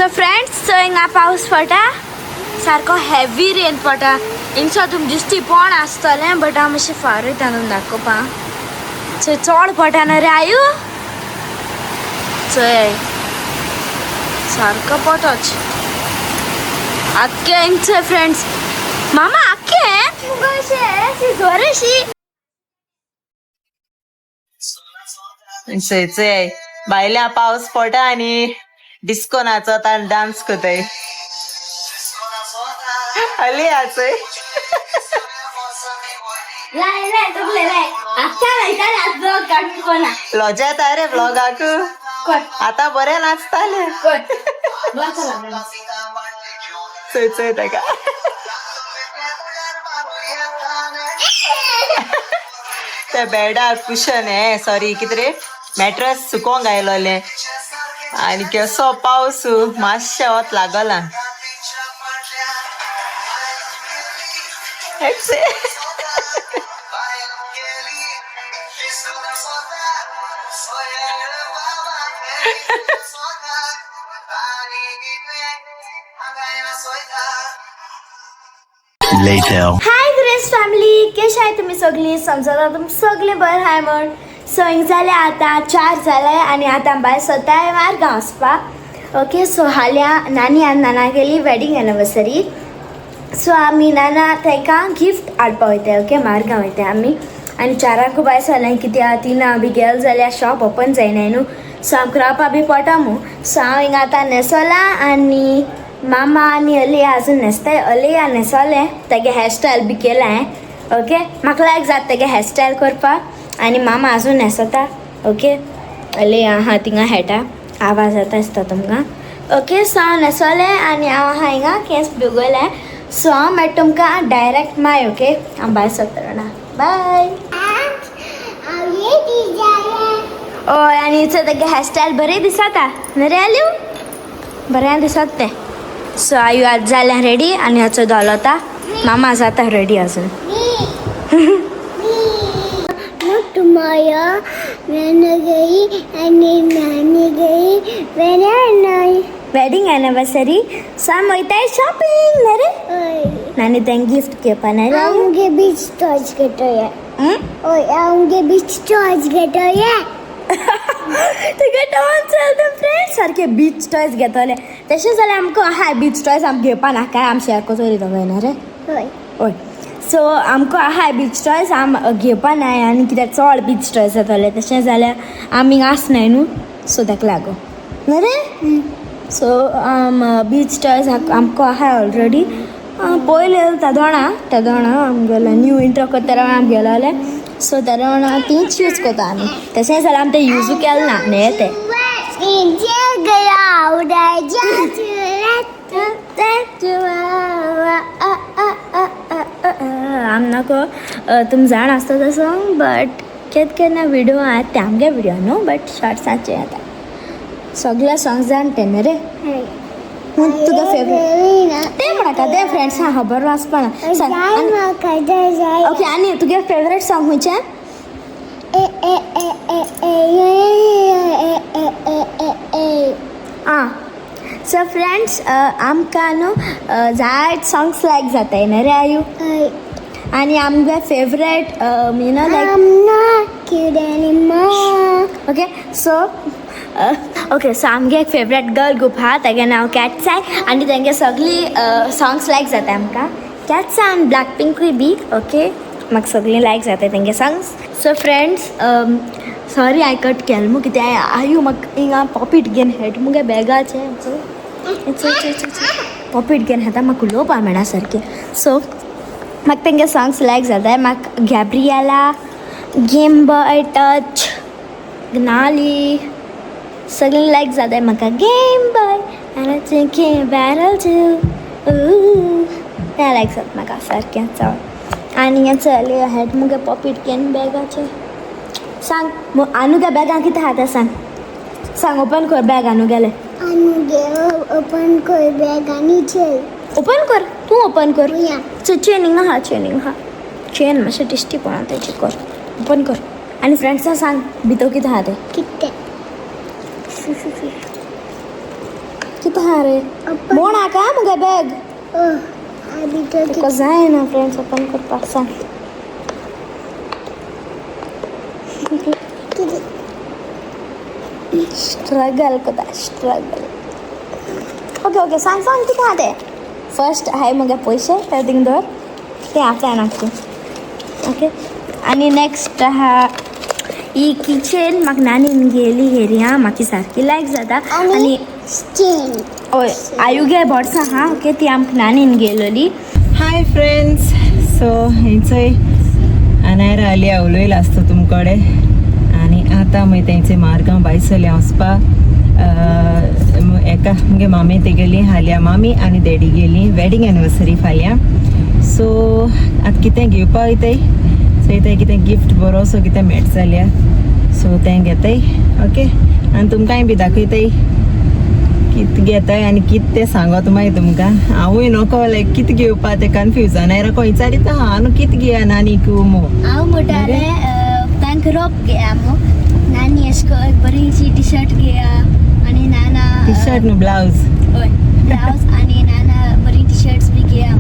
So friends हिंगा पाऊस पडटा सारको हेवी रेन पडटा हिंगसो तुमकां दिसती पण आसतलें बट हांव मातशें फार वयता दाखोवपा सो चड पडटा न्हू रे आयू चोय सारको पडटोच आख्खे हिंगचे फ्रेंड्स मामा आख्खे तुमकां अशें जोराशी चोय भायल्या पावस पडटा आनी डिस्को नाचता आनी डान्स करताय हली आचय लॉजा येता रे ब्लॉगाक आता बरें नाचताले चोय चोय ताका ते बेडार कुशन हे सॉरी कितें रे मॅट्रस सुकोवंक आयलोले आनी केसो पावस मातशें वत लागला हाय ग्रेस फॅमिली कशें आहाय तुमी सगळीं समजता तुमी सगळीं बरें आहाय म्हण सो हिंग जाले आतां 4 जाले आनी आतां भायर सोताय मार्गांव वचपाक ओके सो हाल्या नानी आनी नाना गेली वेडींग एनिवर्सरी सो आमी नाना ताका गिफ्ट हाडपा वयताय ओके मार्गांव वयताय आमी आनी 4 भायर सरलें कित्याक 3 बी गेल जाल्यार शॉप ओपन जायनाय न्हू सो आमकां रावपा बी पडटा मू सो हांव हिंगा आतां न्हेसोलां आनी मामा आनी अलिया अजून न्हेसताय अलिया न्हेसोलें तेगे हेअरस्टायल बी केला हांवें ओके म्हाका लायक जाता तेगे हेअरस्टायल करपाक आनी मामा अजून न्हेसता ओके अलिया आहा थिंगा हेटा आवाज येता दिसता तुमकां ओके सो हांव न्हेसोलें आनी हांव आहा हिंगा केंस बिगोलें सो हांव मेळटा तुमकां डायरेक्ट माय ओके हांव भायर सरतना बाय हय आनी तेगे हेअरस्टायल बरें दिसता न्हू रे आल्यू बरें दिसता तें सो आयू आज जालें रेडी आनी हाचो दोलोता मामा जाता रेडी अजून tomorrow Nana गई आणि नानी गई वेडिंग एनिवर्सरी सो आमी वयताय शॉपिंग न्हू रे नानी तेंक गिफ्ट घेवपा ना आमगे बीच टॉयज घेतोया ओय आमगे बीच टॉयज घेतोया तुगे डान्स चलता फ्रेंड्स सारके बीच टॉयज घेतले तशें जाल्यार आमकां आहाय बीच टॉयज आमकां घेवपा नाका आमी शेअर कोचोरी दोगांय रे होय हय सो आमकां आहाय बीच टॉयज आम घेवपा नाय आनी कित्याक चड बीच टॉयज जातले तशें जाल्यार आमी आसनाय न्हू सो ताका लागून न्हू रे सो बीच टॉयज आमकां आहाय ऑलरेडी पयले त्या दोणा आमगेलो न्यू इंट्रो करता आमी गेलोले सो त्या दोणा तीच यूज करता आमी तशें जाल्यार आमी तें यूजू केलें ना न्ही तें आम नाको तुम जाण आसता तो सॉंग बट केन्ना विडियो आहात ते आमगे विडियो न्हू बट शॉर्ट्साचे येता सगळे सॉंग जाणटे न्ही रे तुका फेवरेट ते म्हणा ते फ्रेंड्स हा खबर वाचपा ना ओके आनी तुगे फेवरेट सॉंग खंयचें आं सो फ्रेंड्स आमकां न्हू जायत सॉंग्स लायक जाताय न्ही रे आयू आनी आमगे favourite you know like okay so okay so आमगे एक फेवरेट गर्ल ग्रूप आहा तेगे नांव कॅट्स आय आनी तेंगे सगळीं सॉंग्स लायक जाता आमकां कॅट्स आनी ब्लॅक पिंकूय बी ओके म्हाका सगळीं लायक जाता तेंगे सॉंग्स सो फ्रेंड्स सॉरी हांवें कट केलें मू कित्याक आयू म्हाका हिंगा पॉपीट घेवन हेट मुगे बॅगाचे पॉपीट घेवन हेता म्हाका उलोवपा मेळना सारकें सो म्हाका तेंगे सॉंग्स लायक जाताय म्हाका गॅब्रियला गेम बॉय टच ग्नाली सगळीं लायक जाताय म्हाका गेम बॉय बॅरल तें लायक जाता म्हाका सारकें चड आनी हें चली हेट मुगे पॉपीट घेवन बॅगाचे सांग आनू त्या बॅगां कितें आहा तें सांग ओपन कर बॅग आनू गेले ओपन कर बॅग आनी ओपन कर तूं ओपन कर चेनिंग आहा चेन मातशें टेस्टी पडा तेची कर ओपन कर आनी फ्रेंड्सां सांग भितर कितें आहा तें कितें कितें हा रे म्हण आका मुगे बॅग आधी तो तुका जायना फ्रेंड्स ओपन करपाक सांग स्ट्रगल कोता स्ट्रगल ओके सांग कितें हा तें फर्स्ट हाय मुगे पयशे ते थिंग दवर ते आपल्या नाक ओके आनी नेक्स्ट आहा ही किचन म्हाका नानीन गेली हेरी हा म्हाका सारकी लायक जाता आनी चेन हय आयुगे बोर्सां हा ओके ती आमकां नानीन गेलोली हाय फ्रेंड्स सो हेंचोय अनायरा आलिया उलयला आसता तुमकडे आनी आतां मागीर तेंचे मार्गांव बायसले वचपाक एका मुगे मामी ते गेली हाल्या मामी आनी डॅडी गेली वेडींग एनिवर्सरी फाल्यां सो आतां कितें घेवपा वयताय सो इथं कितें गिफ्ट बरोसो कितें मेट जाल्या सो तें घेताय ओके आनी तुमकांय बी दाखयताय कितें घेताय आनी कितें तें सांगोत मागीर तुमकां हांवूय नको लायक कितें घेवपा तें कन्फ्युजन आयरा खंय विचारीता हा न्हू कितें घेया नानीक मो हांव म्हणटाले तांकां रोप घेया मो नानी अशें को बरीशी टी शर्ट घेया आनी नाना टी शर्ट न्हू ब्लावज हय ब्लावज आनी नाना बरी टी शर्ट्स बी घेया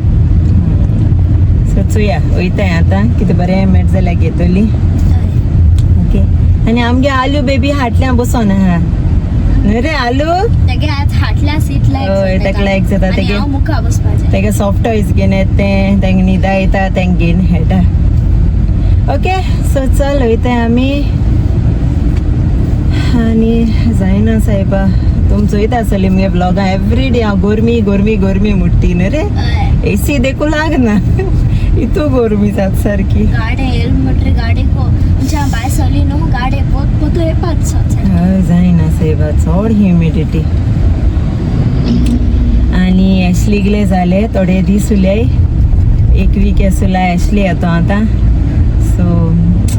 सो चोया वयताय आतां कितें बरें मेट जाल्यार घेतली ओके आनी आमगे आलू बेबी हाटल्यां बसोन आहा न्हू रे आलू तेगे आतां हाटल्या सीट हय ताका लायक जाता तेगे हांव मुखार बसपाचें तेगे सॉफ्ट टॉयज घेवन येता तेंगे न्हिदा येता तेंगे घेवन खेळटा ओके सो चल वयताय आमी आनी जायना सायबा तुम चोयता आसतली मुगे ब्लॉगां एवरी डे हांव गोरमी गोरमी गोरमी म्हणटी न्हू रे एसी देखू लागना इतू गोरमी जाता सारकी गाडे येल म्हणटरी गाडी को आमच्या भायर सरली न्हू गाडे पोतू येपाच हय जायना सायबा चड ह्युमिडिटी आनी एशली गेले जाले थोडे दीस उरले एक वीक आसुला एशली येतो आतां सो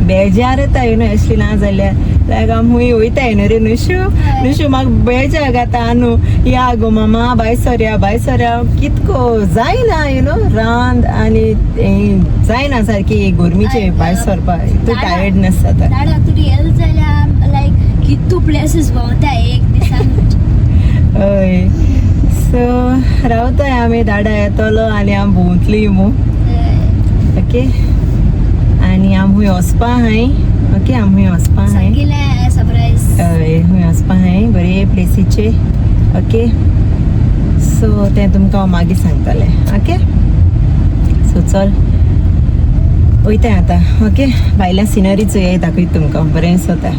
बेजार येता यू नो एशली ना जाल्यार लायक आम हूंय वयताय न्हू रे नुशू म्हाका बेजार घाता न्हू या गो मामा बाय सोऱ्या कितको जायना यू नो रांद आनी जायना सारकी गोरमीचे भायर सरपाक तूं टायर्डनेस जाता दाडा तुरी येल जाल्यार लायक कितू प्लेसीस भोंवता एक दिसान हय सो रावताय आमी दाडा येतलो आनी आम भोंवतली मू ओके आनी आम हूंय वचपा हाय ओके आम हूंय वचपा हाय सांगिल्लें सरप्रायज हय हूंय वचपा हाय बरे प्लेसीचे ओके सो तें तुमकां हांव मागीर सांगतलें ओके सो चल वयताय आतां ओके भायल्या सिनरी चोय दाखयता तुमकां बरें दिसता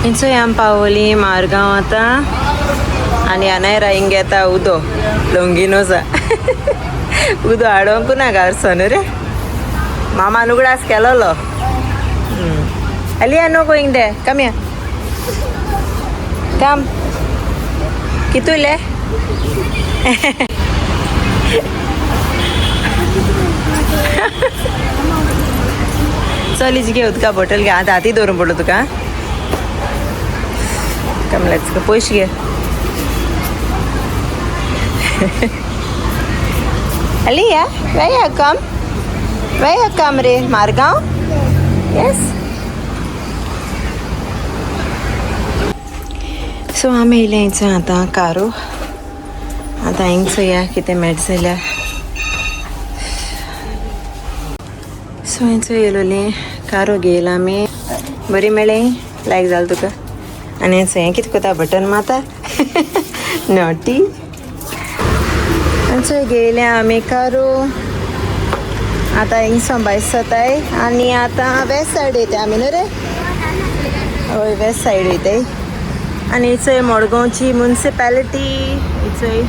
थंयचोय आमी पावली मारगांव आतां आनी अनायरा हिंग येता उदो लोंगिनोजा उदो हाडोंकू ना गारसो न्हू रे मामान उगडास केलोलो Aliyah, no going there. Come here. Come. Kitule. चल घे उदका बॉटल घे आता हाती दवरून पडलो तुका कम लेट्स गो पयशे घे Aliyah, where you come? Where you come ray Margao? Yes. So आमी येयले हांगचो आतां कारो आतां हिंगचो या कितें मेट जाल्यार सो हांगचो येयलोलें कारो घेयला आमी बरी मेळ्ळें लायक जालें तुका आनी हांगचो हें कितें कोता बटन माता नॉटी हांगचो घेयले आमी कारो आतां हिंगसो भायर सरताय आनी आतां वेस्ट सायड वयताय आमी न्हू रे हय वेस्ट सायड वयताय आनी इचोय मडगांवची मुन्सिपॅलिटी इचोय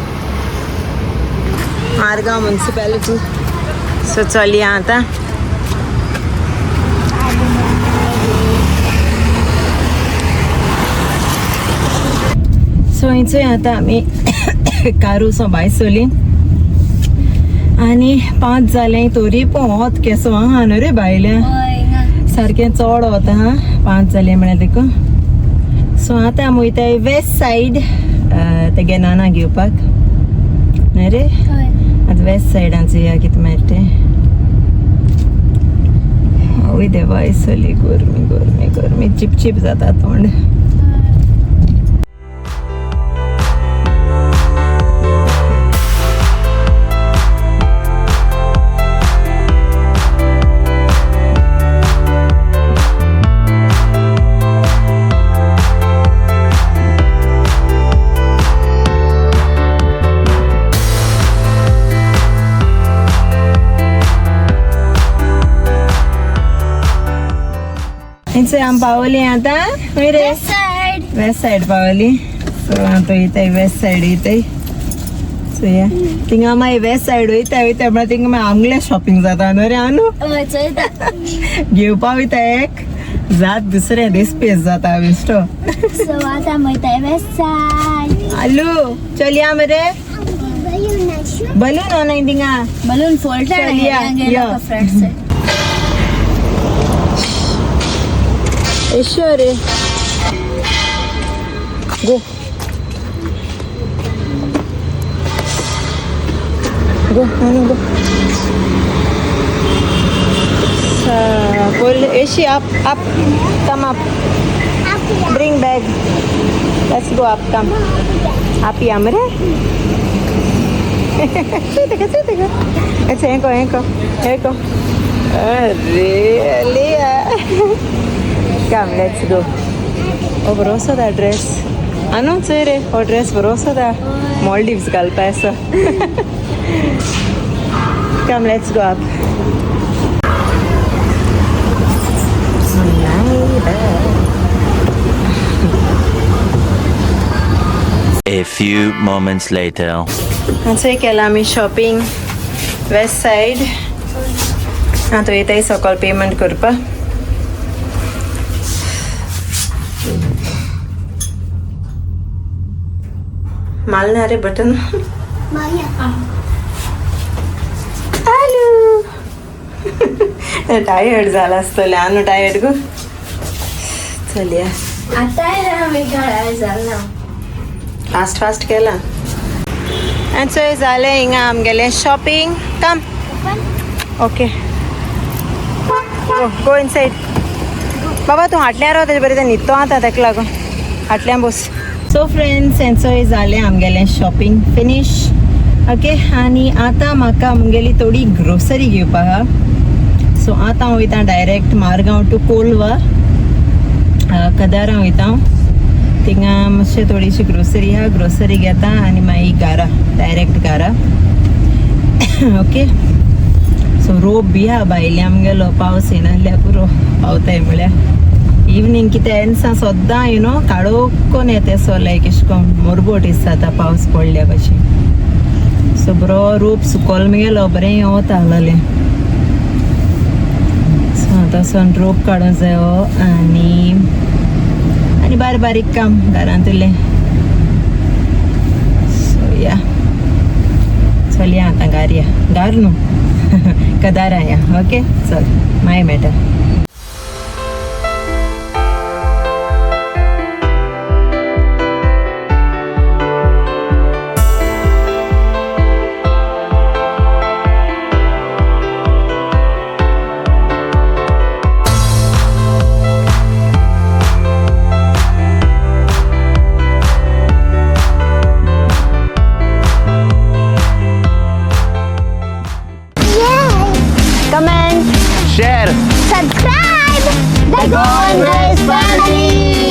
मारगांव मुन्सिपॅलिटी सो चलया आतां सो हिंचोय आतां आमी कारूसो भायर सरली आनी 5 जालें तोरी पूण वोत केसो आहा न्हू रे भायल्या सारकें चड वता हा 5 जालें म्हळ्यार देखून सो आतां आमी वयताय वेस्ट सायड तेगे नाना घेवपाक न्हू रे आतां वेस्ट सायडान चोया कितें मेळटा आवय देवा इसली गरमी गरमी गरमी चिपचिप जाता तोंड आम पावली आता रे वेस्ट सायड पावली सो आता येताय वेस्ट सायड येताय सो या थिंगा मागीर वेस्ट सायड वयता वयता म्हळ्यार थिंगा मागीर आमगे शॉपिंग जाता न्हू रे आनू घेवपा वयता एक जात दुसऱ्या दीस पेस जाता बेश्टो सो आतां वयताय वेस्ट सायड आलू चलया मरे बलून नाही थिंगा बलून फोल्ड चलया friends Sure. Go. Go, Manu, go. Pull Ishi up. Come up. Bring bag. Let's go up, come. Up, Yamre. Sit. It's Enko. Really? Come, let's go. Oh, boroso da dress. Anu cere, oh dress boroso da. Maldives galpa essa. Come, let's go up. A few moments later. Anso केला मी shopping west side. आता येताय सकाळ payment करपा. मालना रे button आलू tired जाला आसतले आनू tired गो चलया fast केला चोय जालें हिंगा आमगेलें शॉपिंग कम ओके गो इनसायड बाबा तूं हाटल्यार राव तेजे बरें न्हिदतो आतां ताका लागून हाटल्यान बस सो फ्रेंड्स हेंचोय जालें आमगेलें शॉपिंग फिनीश ओके आनी आतां म्हाका आमगेली थोडी ग्रोसरी घेवपा आहा सो आतां हांव वयतां डायरेक्ट मारगांव टू कोलवा कदारां वयतां थिंगा मातशें थोडीशी ग्रोसरी आहा ग्रोसरी घेता आनी मागीर घरा डायरेक्ट घरा ओके सो रोप बी आहा भायले आमगेलो पावस येनासल्या पुरो पावताय म्हळ्यार इवनिंग कितें एन्सा सोद्दां यू नो काडोकोन येता सो लायक एश कोन्न मोरबोट दिसता आतां पावस पडल्या भशेन सो बरो रोप सुकोल म्हगेलो बरें वता आहलोलें सो तसोन रोप काडूंक जायो आनी बारीक बारीक काम घरांतलें. सो या चलया आतां गारया गार न्हू कदार या. ओके चल मागीर मेळटा. Comment, Share. subscribe the Golden Race family.